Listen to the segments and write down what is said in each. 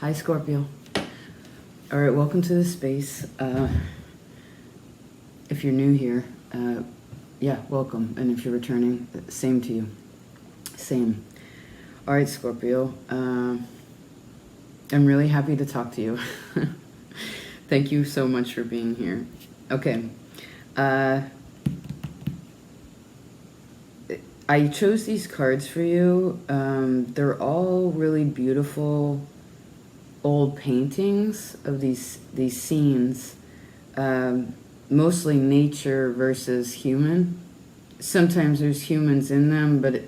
Hi, Scorpio. All right, welcome to the space. If you're new here, yeah, welcome. And if you're returning, same to you. Same. All right, Scorpio. I'm really happy to talk to you. Thank you so much for being here. Okay. I chose these cards for you. They're all really beautiful old paintings of these scenes, mostly nature versus human. Sometimes there's humans in them, but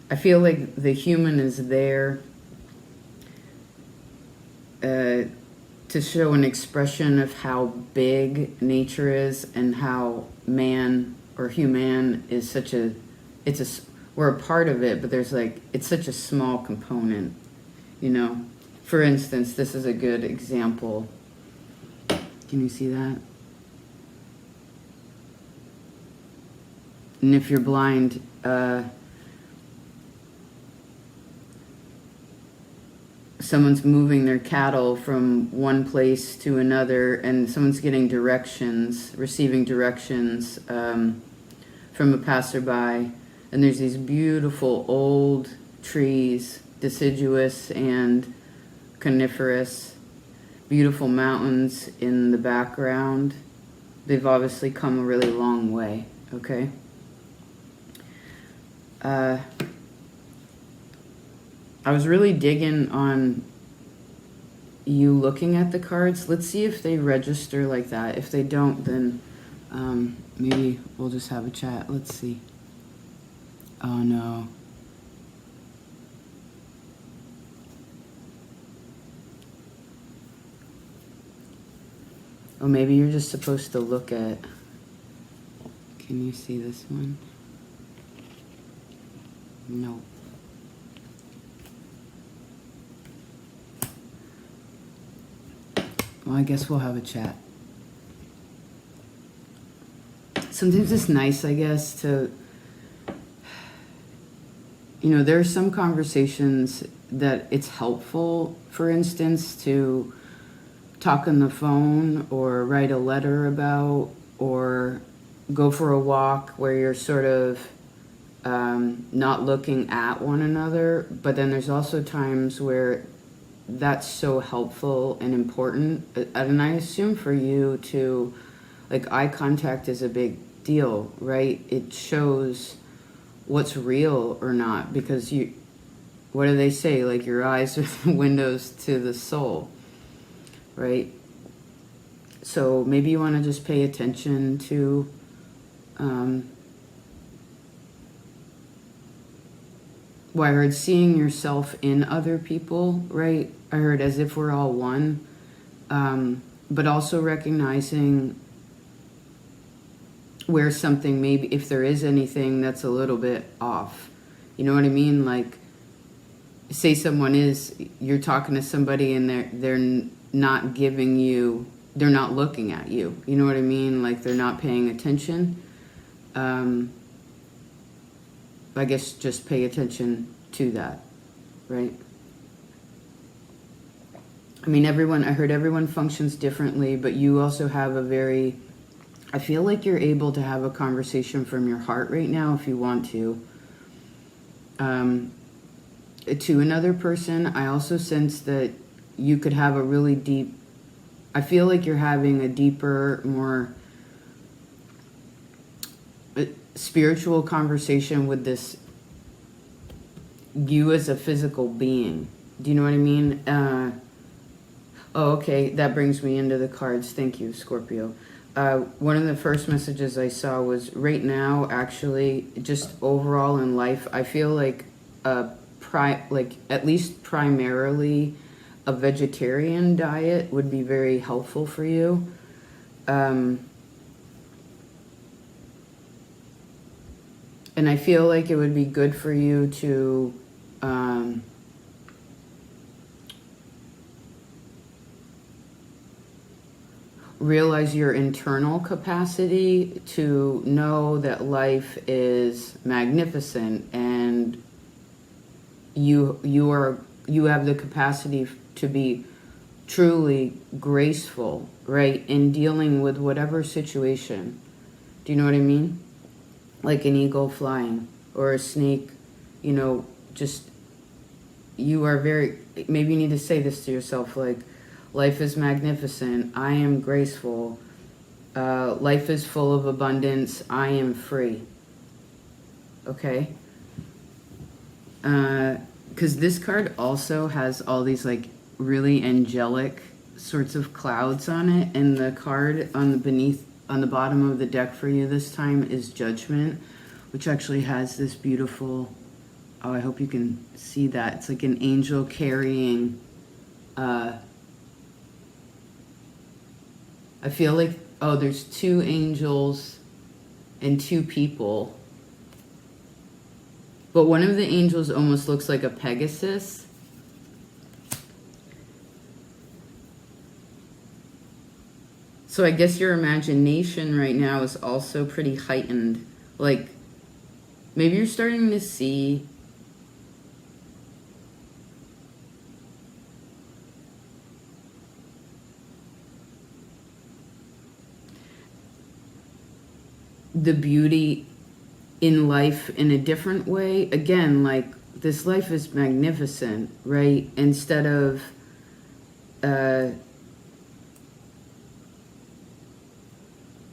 I feel like the human is there to show an expression of how big nature is and how man or human is we're a part of it, but it's such a small component. You know, for instance, this is a good example. Can you see that? And if you're blind, someone's moving their cattle from one place to another, and someone's getting directions, receiving directions from a passerby. And there's these beautiful old trees, deciduous and coniferous, beautiful mountains in the background. They've obviously come a really long way, okay? I was really digging on you looking at the cards. Let's see if they register like that. If they don't, then maybe we'll just have a chat. Let's see. Oh no. Oh, maybe you're just supposed to look at... Can you see this one? No. Well, I guess we'll have a chat. Sometimes it's nice, I guess, to... You know, there are some conversations that it's helpful, for instance, to talk on the phone or write a letter about, or go for a walk where you're sort of not looking at one another. But then there's also times where that's so helpful and important. And I assume for you to, like, eye contact is a big deal, right? It shows what's real or not, because what do they say? Like, your eyes are the windows to the soul, right? So maybe you want to just pay attention to well, I heard seeing yourself in other people, right? I heard as if we're all one, but also recognizing where something, maybe if there is anything that's a little bit off. You know what I mean? Like, say you're talking to somebody and they're not giving you, they're not looking at you. You know what I mean? Like, they're not paying attention. I guess just pay attention to that, right? I mean, I heard everyone functions differently, but you also have I feel like you're able to have a conversation from your heart right now if you want to another person. I also sense that you could have a really deep, I feel like you're having a deeper, more spiritual conversation with you as a physical being. Do you know what I mean? Oh, okay, that brings me into the cards. Thank you, Scorpio. One of the first messages I saw was, right now, actually, just overall in life, I feel like at least primarily a vegetarian diet would be very helpful for you. And I feel like it would be good for you to realize your internal capacity to know that life is magnificent, and you are you have the capacity to be truly graceful, right, in dealing with whatever situation. Do you know what I mean? Like an eagle flying or a snake, you know, just, you are very, maybe you need to say this to yourself, like, life is magnificent, I am graceful, life is full of abundance, I am free. Okay? Because this card also has all these like really angelic sorts of clouds on it, and the card on the bottom of the deck for you this time is Judgment, which actually has this beautiful, oh, I hope you can see that. It's like an angel carrying, I feel like, oh, there's 2 angels and 2 people. But one of the angels almost looks like a Pegasus. So I guess your imagination right now is also pretty heightened. Like, maybe you're starting to see the beauty in life in a different way. Again, like, this life is magnificent, right? Instead of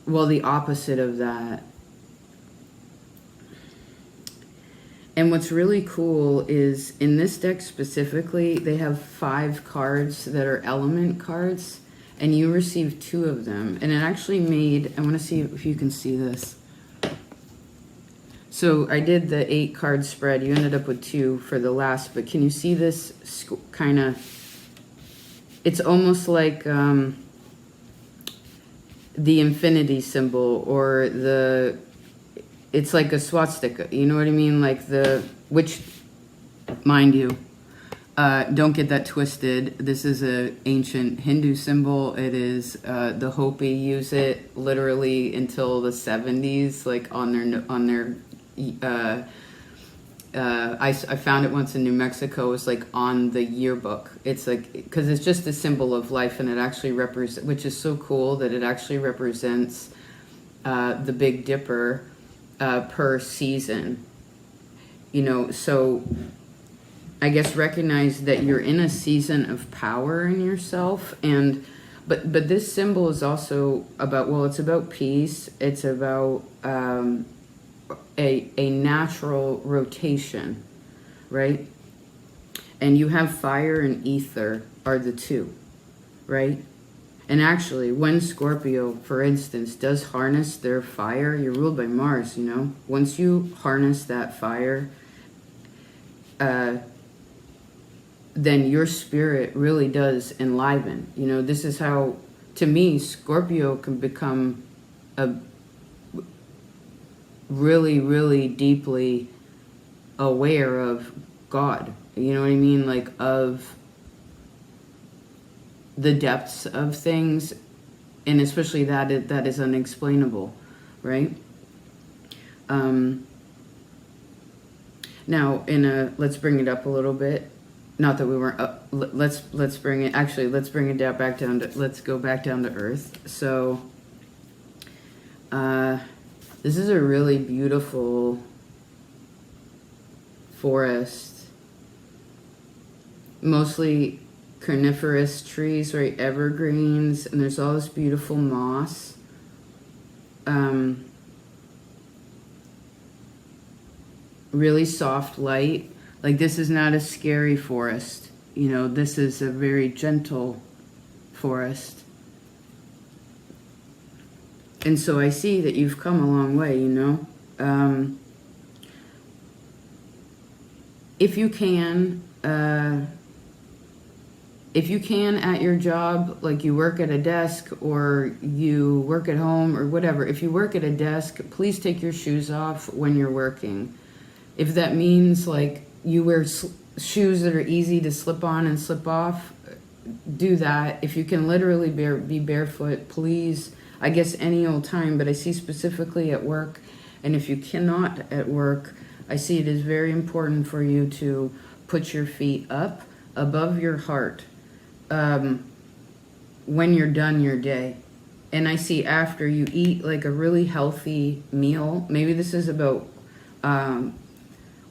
well, the opposite of that. And what's really cool is in this deck specifically, they have 5 cards that are element cards, and you received 2 of them. And it actually made, I want to see if you can see this. So I did the 8 card spread. You ended up with 2 for the last, but can you see this kind of, it's almost like the infinity symbol, or the, it's like a swastika, you know what I mean? Like the, which, mind you, don't get that twisted. This is an ancient Hindu symbol. It is, the Hopi use it literally until the 70s, like on their, I found it once in New Mexico. It was like on the yearbook. It's like, because it's just a symbol of life, and it actually represents, which is so cool that it actually represents the Big Dipper per season. You know, so I guess recognize that you're in a season of power in yourself, and but this symbol is also about, well, it's about peace. It's about a natural rotation, right? And you have fire and ether are the 2, right? And actually, when Scorpio, for instance, does harness their fire, you're ruled by Mars, you know? Once you harness that fire, then your spirit really does enliven. You know, this is how, to me, Scorpio can become a really, really deeply aware of God. You know what I mean? Like, of the depths of things, and especially that is unexplainable, right? Now, let's bring it up a little bit. Not that we weren't up. Let's bring it. Actually, let's bring it down, back down to. Let's go back down to Earth. So, this is a really beautiful forest. Mostly coniferous trees, right? Evergreens, and there's all this beautiful moss. Really soft light. Like, this is not a scary forest. You know, this is a very gentle forest. And so I see that you've come a long way, you know. If you can at your job, like you work at a desk or you work at home or whatever, if you work at a desk, please take your shoes off when you're working. If that means like you wear shoes that are easy to slip on and slip off, do that. If you can literally be barefoot, please. I guess any old time, but I see specifically at work. And if you cannot at work, I see it is very important for you to put your feet up, above your heart when you're done your day. And I see after you eat like a really healthy meal, maybe this is about,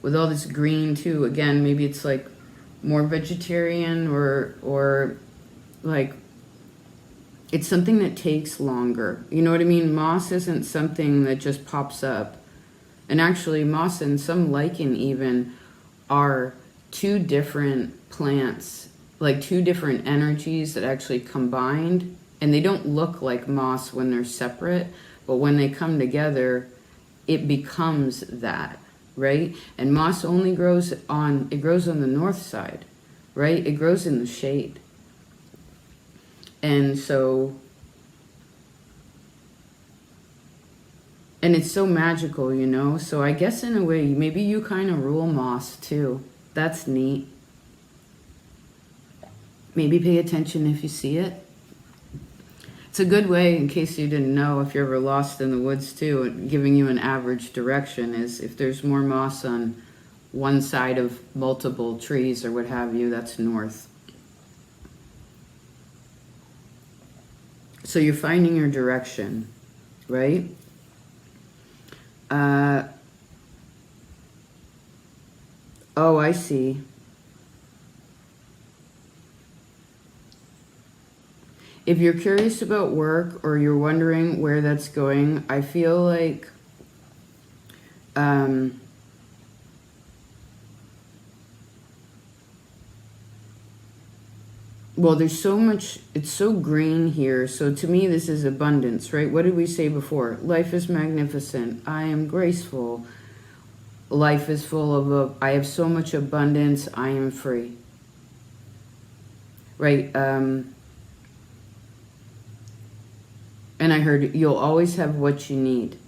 with all this green too, again, maybe it's like more vegetarian or like, it's something that takes longer. You know what I mean? Moss isn't something that just pops up. And actually, moss and some lichen even are two different plants, like two different energies that actually combined. And they don't look like moss when they're separate, but when they come together, it becomes that, right? And moss only grows on the north side, right? It grows in the shade. And so, and it's so magical, you know? So I guess in a way, maybe you kind of rule moss too. That's neat. Maybe pay attention if you see it. It's a good way, in case you didn't know, if you're ever lost in the woods too, giving you an average direction is if there's more moss on one side of multiple trees or what have you, that's north. So you're finding your direction, right? Oh, I see. If you're curious about work or you're wondering where that's going, I feel like well, there's so much, it's so green here. So to me, this is abundance, right? What did we say before? Life is magnificent. I am graceful. Life is full of, I have so much abundance. I am free. Right? And I heard you'll always have what you need.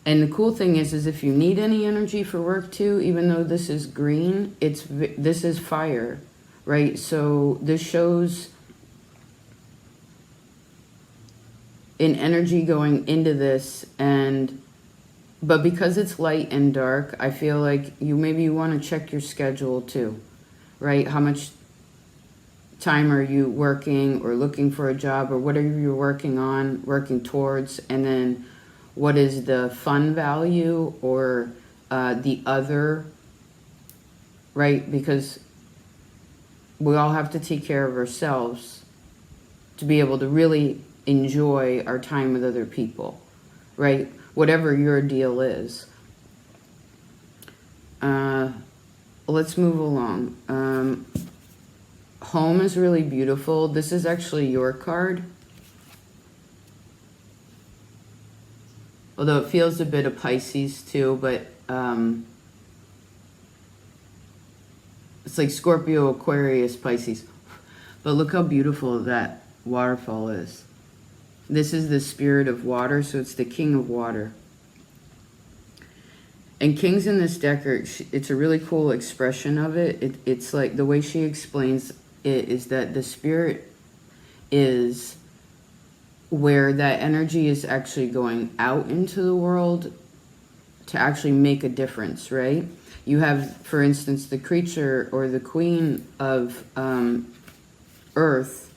And the cool thing is if you need any energy for work too, even though this is green, this is fire. Right, so this shows an energy going into this, but because it's light and dark, I feel like maybe you want to check your schedule too, right? How much time are you working or looking for a job or whatever you're working on, working towards, and then what is the fun value or the other, right? Because we all have to take care of ourselves to be able to really enjoy our time with other people, right? Whatever your deal is. Let's move along. Home is really beautiful. This is actually your card. Although it feels a bit of Pisces too, but it's like Scorpio, Aquarius, Pisces. But look how beautiful that waterfall is. This is the spirit of water, so it's the king of water. And kings in this deck, it's a really cool expression of it. It's like the way she explains it is that the spirit is where that energy is actually going out into the world to actually make a difference, right? You have, for instance, the creature or the queen of earth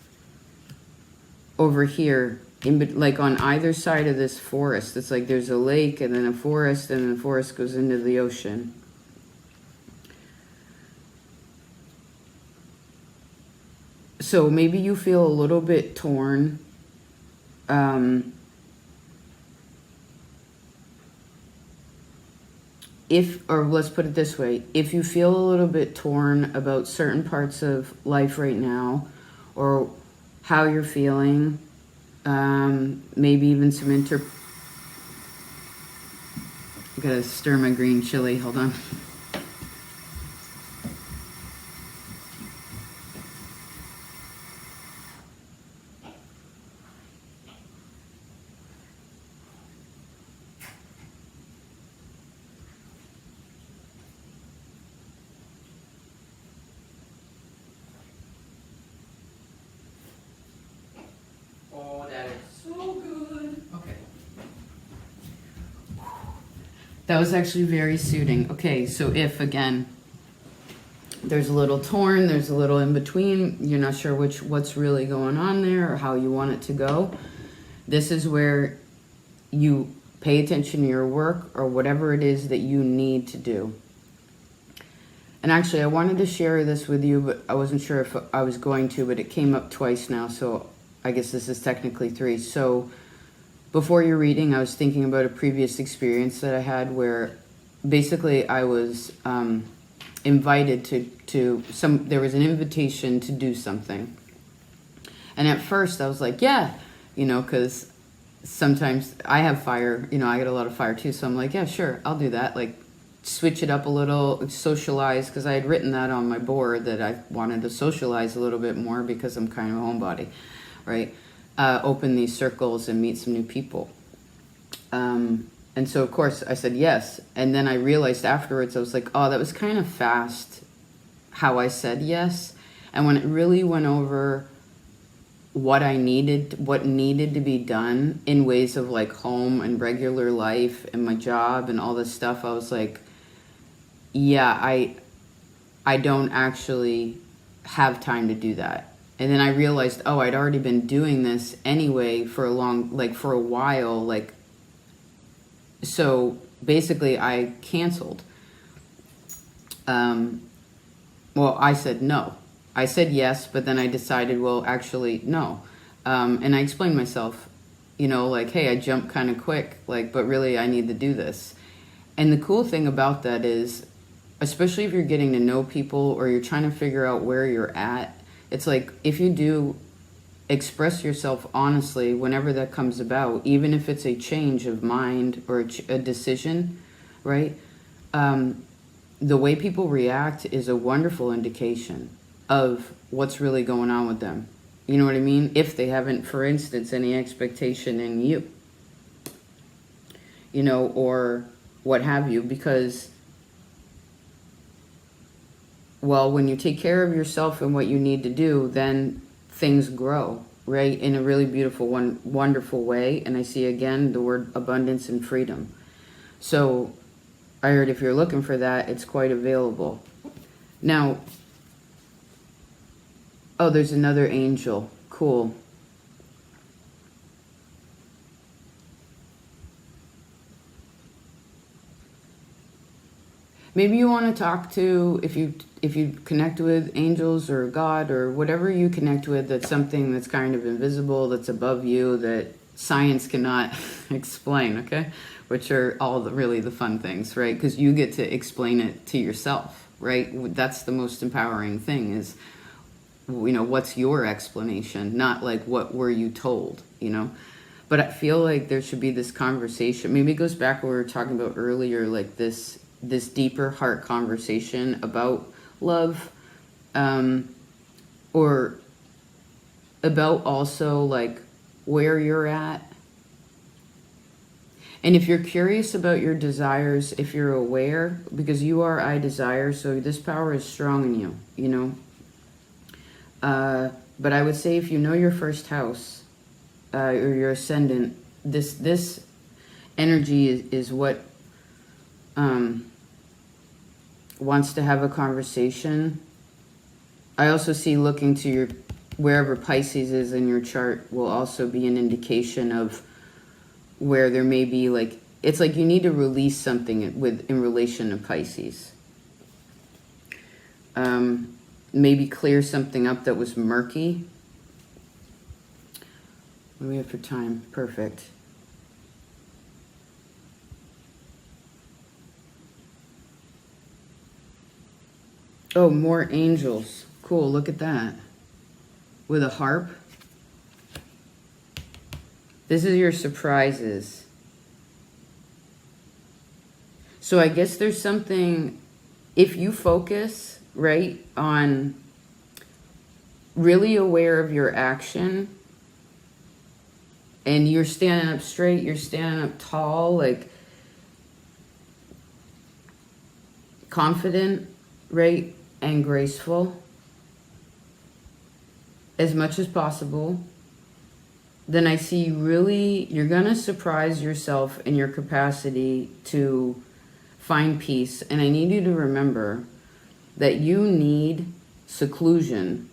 over here, like on either side of this forest. It's like there's a lake and then a forest, and then the forest goes into the ocean. So maybe you feel a little bit torn. Or let's put it this way, if you feel a little bit torn about certain parts of life right now, or how you're feeling, maybe even some I gotta stir my green chili, hold on. That was actually very soothing. Okay, so if, again, there's a little torn, there's a little in between, you're not sure what's really going on there or how you want it to go. This is where you pay attention to your work or whatever it is that you need to do. And actually, I wanted to share this with you, but I wasn't sure if I was going to, but it came up twice now, so I guess this is technically 3. So before your reading, I was thinking about a previous experience that I had where basically I was invited there was an invitation to do something. And at first I was like, yeah, because sometimes I have fire, I get a lot of fire too. So I'm like, yeah, sure, I'll do that. Like, switch it up a little, socialize, because I had written that on my board that I wanted to socialize a little bit more because I'm kind of a homebody, right? Open these circles and meet some new people. And so, of course, I said yes. And then I realized afterwards, I was like, oh, that was kind of fast how I said yes. And when it really went over what needed to be done in ways of like home and regular life and my job and all this stuff, I was like, yeah, I don't actually have time to do that. And then I realized, oh, I'd already been doing this anyway for a while, so basically I canceled. Well, I said no. I said yes, but then I decided, well, actually, no. And I explained myself, hey, I jumped kind of quick, but really I need to do this. And the cool thing about that is, especially if you're getting to know people or you're trying to figure out where you're at, it's like if you do express yourself honestly whenever that comes about, even if it's a change of mind or a decision, right? The way people react is a wonderful indication of what's really going on with them. You know what I mean? If they haven't, for instance, any expectation in you, or what have you, because, well, when you take care of yourself and what you need to do, then things grow, right? In a really beautiful, wonderful way. And I see again the word abundance and freedom. So I heard if you're looking for that, it's quite available. Now, oh, there's another angel. Cool. Maybe you want to talk to, if you connect with angels or God or whatever you connect with, that's something that's kind of invisible, that's above you, that science cannot explain, okay? Which are all really the fun things, right? Because you get to explain it to yourself, right? That's the most empowering thing is, what's your explanation? Not like what were you told, But I feel like there should be this conversation. Maybe it goes back to what we were talking about earlier, like this deeper heart conversation about love, or about also like where you're at. And if you're curious about your desires, if you're aware, because you are I desire, so this power is strong in you, but I would say if you know your first house, or your ascendant, this energy is what wants to have a conversation. I also see looking to your wherever Pisces is in your chart will also be an indication of where there may be it's like you need to release something in relation to Pisces. Maybe clear something up that was murky. What do we have for time? Perfect. Oh, more angels. Cool, look at that. With a harp. This is your surprises. So I guess there's something, if you focus, right, on really aware of your action, and you're standing up straight, you're standing up tall, confident, right, and graceful as much as possible, then I see you're going to surprise yourself in your capacity to find peace. And I need you to remember that you need seclusion.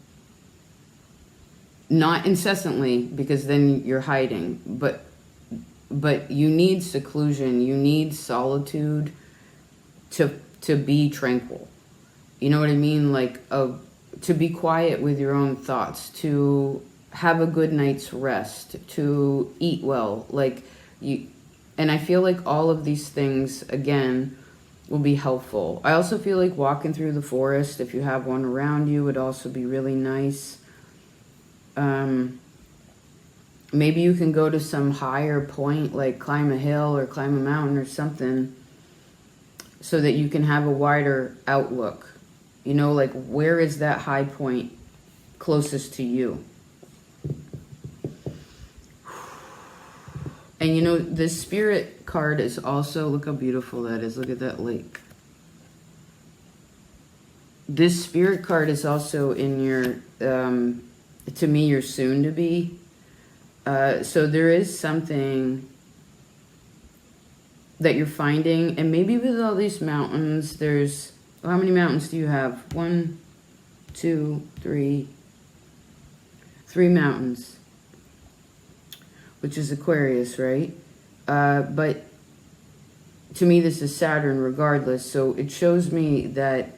Not incessantly, because then you're hiding, but you need seclusion, you need solitude to be tranquil. You know what I mean? Like, to be quiet with your own thoughts, to have a good night's rest, to eat well. Like, and I feel like all of these things, again, will be helpful. I also feel like walking through the forest, if you have one around you, would also be really nice. Maybe you can go to some higher point, like climb a hill or climb a mountain or something, so that you can have a wider outlook. You know, like, where is that high point closest to you? And you know, this spirit card is also, look how beautiful that is. Look at that lake. This spirit card is also in your, to me, your soon to be. So there is something that you're finding, and maybe with all these mountains, there's, how many mountains do you have? 1, 2, 3. 3 mountains, which is Aquarius, right? But to me, this is Saturn regardless. So it shows me that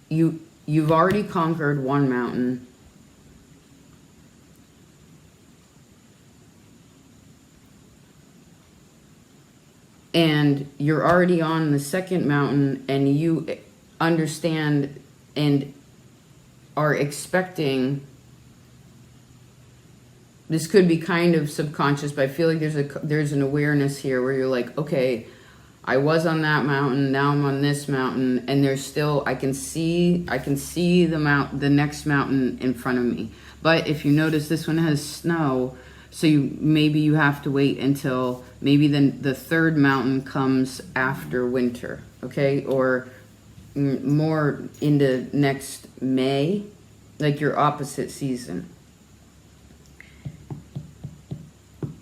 you've already conquered one mountain. And you're already on the second mountain, and you understand and are expecting. This could be kind of subconscious, but I feel like there's an awareness here where you're like, okay, I was on that mountain, now I'm on this mountain, and there's still, I can see the next mountain in front of me. But if you notice, this one has snow, so maybe you have to wait until maybe then the third mountain comes after winter, okay? Or more into next May, like your opposite season.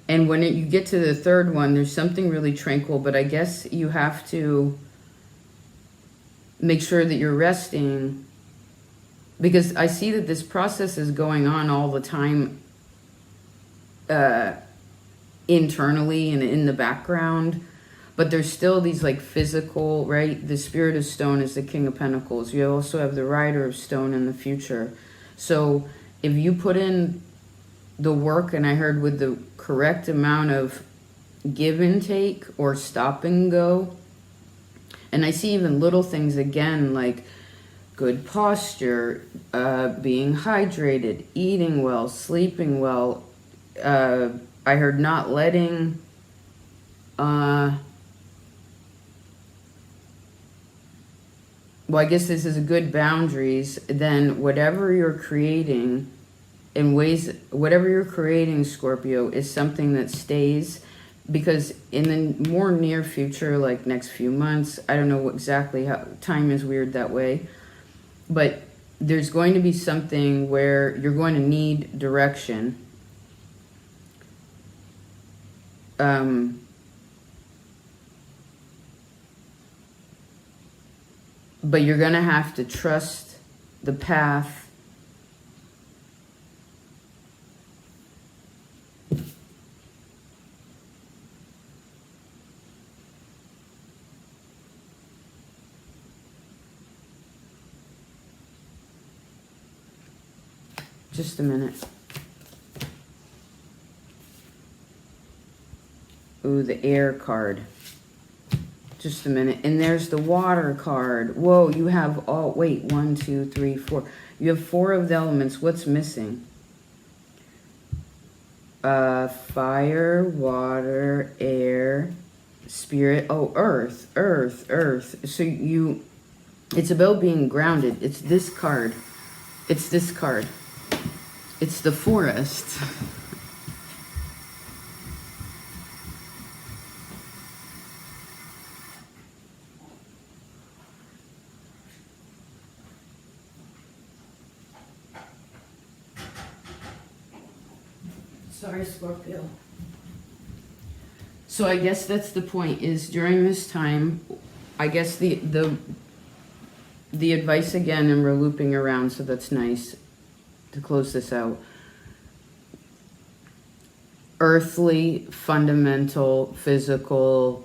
And when you get to the third one, there's something really tranquil, but I guess you have to make sure that you're resting, because I see that this process is going on all the time, internally and in the background, but there's still these like physical, right? The Spirit of Stone is the King of Pentacles. You also have the Rider of Stone in the future. So if you put in the work, and I heard with the correct amount of give and take or stop and go, and I see even little things again, like good posture, being hydrated, eating well, sleeping well. I heard not letting well, I guess this is a good boundaries. Then whatever you're creating whatever you're creating, Scorpio, is something that stays, because in the more near future, like next few months, I don't know exactly how, time is weird that way, but there's going to be something where you're going to need direction. But you're going to have to trust the path. Just a minute. Ooh, the air card. Just a minute. And there's the water card. Whoa, you have all, wait, 1, 2, 3, 4. You have 4 of the elements. What's missing? Fire, water, air, spirit. Oh, earth. So it's about being grounded. It's this card. It's this card. It's the forest. Sorry, Scorpio. So I guess that's the point, is during this time, I guess the advice again, and we're looping around, so that's nice to close this out. Earthly, fundamental, physical,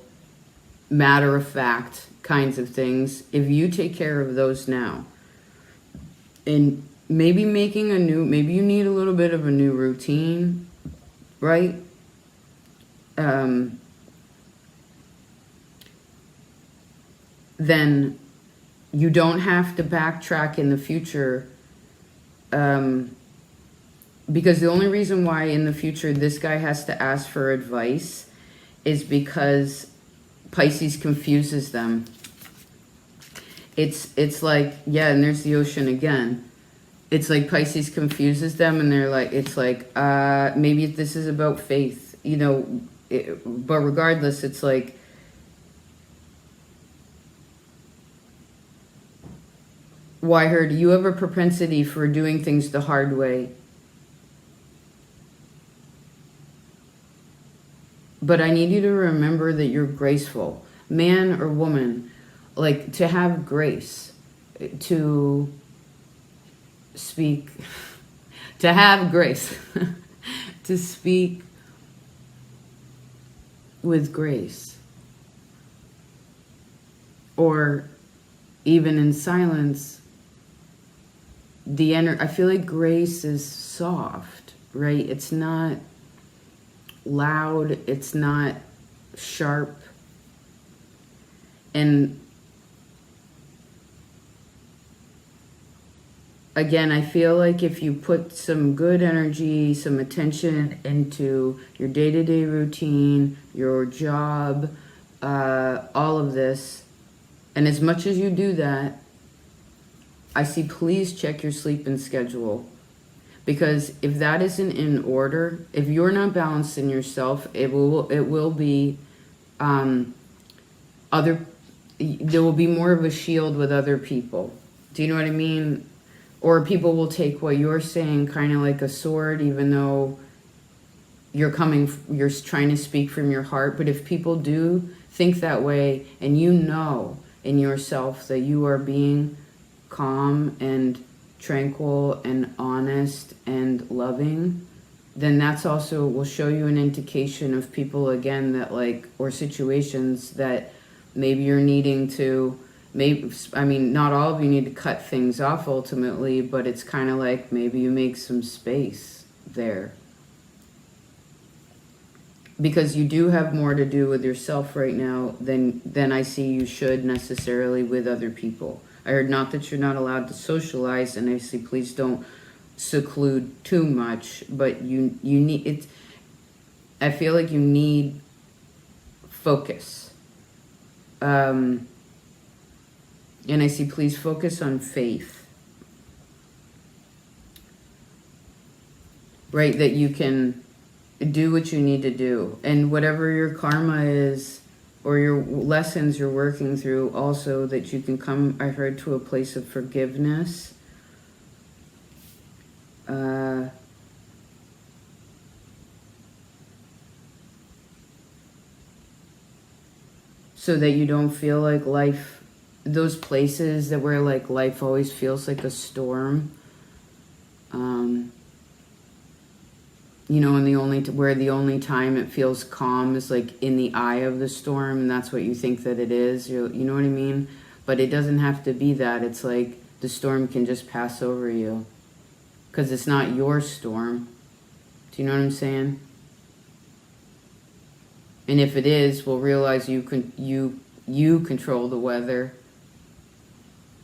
matter of fact kinds of things, if you take care of those now, and maybe maybe you need a little bit of a new routine, right? Then you don't have to backtrack in the future, because the only reason why in the future this guy has to ask for advice is because Pisces confuses them. It's like, yeah, and there's the ocean again. It's like Pisces confuses them, and they're like, it's like, maybe this is about faith, you know, but regardless, it's like, well, I heard you have a propensity for doing things the hard way. But I need you to remember that you're graceful. Man or woman, like, to have grace, to speak, to have grace, to speak with grace. Or even in silence, I feel like grace is soft, right? It's not loud, it's not sharp. And again, I feel like if you put some good energy, some attention into your day-to-day routine, your job, all of this, and as much as you do that, I see, please check your sleeping schedule. Because if that isn't in order, if you're not balanced in yourself, it will be there will be more of a shield with other people. Do you know what I mean? Or people will take what you're saying kind of like a sword, even though you're trying to speak from your heart. But if people do think that way, and you know in yourself that you are being calm and tranquil and honest and loving, then that's also will show you an indication of people again that like, or situations that maybe you're needing to, not all of you need to cut things off ultimately, but it's kind of like maybe you make some space there. Because you do have more to do with yourself right now than I see you should necessarily with other people. I heard not that you're not allowed to socialize, and I say please don't seclude too much, but you need it. I feel like you need focus. And I see please focus on faith. Right, that you can do what you need to do, and whatever your karma is or your lessons you're working through, also that you can come, I heard, to a place of forgiveness. So that you don't feel like life, those places that where like life always feels like a storm. You know, and where the only time it feels calm is like in the eye of the storm, and that's what you think that it is. You know what I mean? But it doesn't have to be that. It's like the storm can just pass over you, because it's not your storm. Do you know what I'm saying? And if it is, we'll realize you control the weather,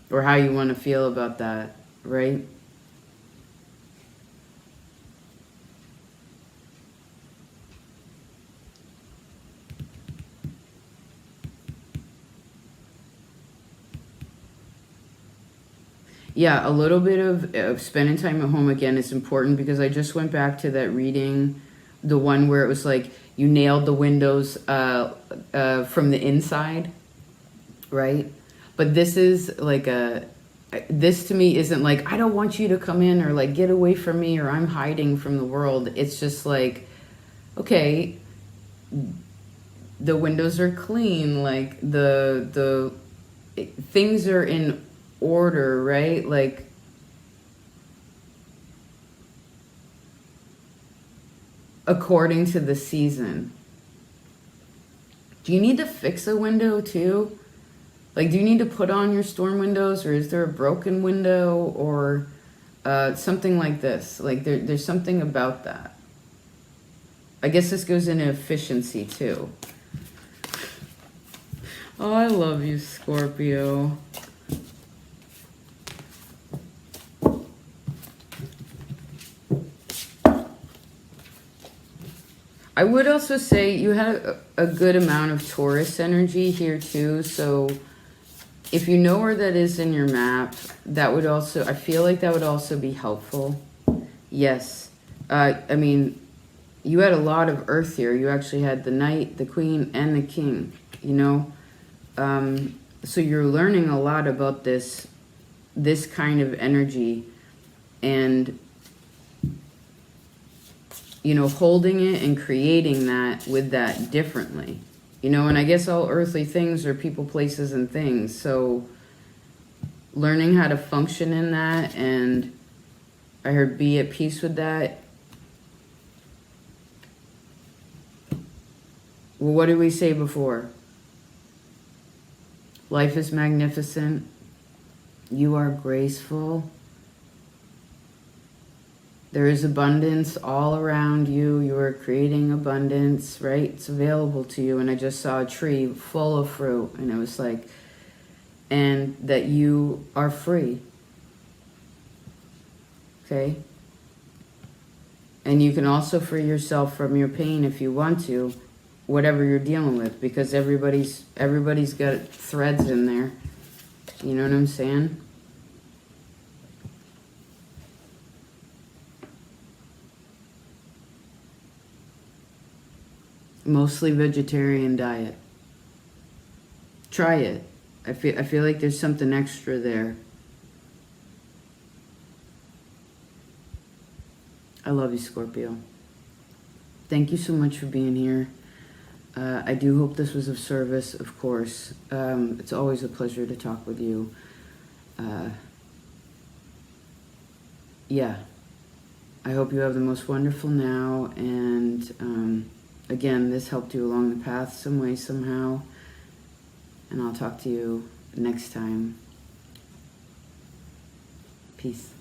or how you want to feel about that, right? Yeah, a little bit of spending time at home again is important, because I just went back to that reading, the one where it was like you nailed the windows from the inside, right? But this is like this to me isn't like, I don't want you to come in, or like get away from me, or I'm hiding from the world. It's just like, okay, the windows are clean, like things are in order, right? Like according to the season. Do you need to fix a window too? Like, do you need to put on your storm windows, or is there a broken window, or something like this? Like, there's something about that. I guess this goes into efficiency too. Oh, I love you, Scorpio. I would also say you had a good amount of Taurus energy here too. So if you know where that is in your map, that would also, I feel like that would also be helpful. Yes. I mean, you had a lot of Earth here. You actually had the Knight, the Queen, and the King, you know? So you're learning a lot about this kind of energy, and you know, holding it and creating that with that differently, you know. And I guess all earthly things are people, places, and things. So learning how to function in that, and I heard be at peace with that. Well, what did we say before? Life is magnificent. You are graceful. There is abundance all around you. You are creating abundance, right? It's available to you. And I just saw a tree full of fruit, and it was like, and that you are free. Okay? And you can also free yourself from your pain if you want to, whatever you're dealing with, because everybody's got threads in there. You know what I'm saying? Mostly vegetarian diet. Try it. I feel like there's something extra there. I love you, Scorpio. Thank you so much for being here. I do hope this was of service, of course. It's always a pleasure to talk with you. Yeah. I hope you have the most wonderful now, and again, this helped you along the path some way, somehow. And I'll talk to you next time. Peace.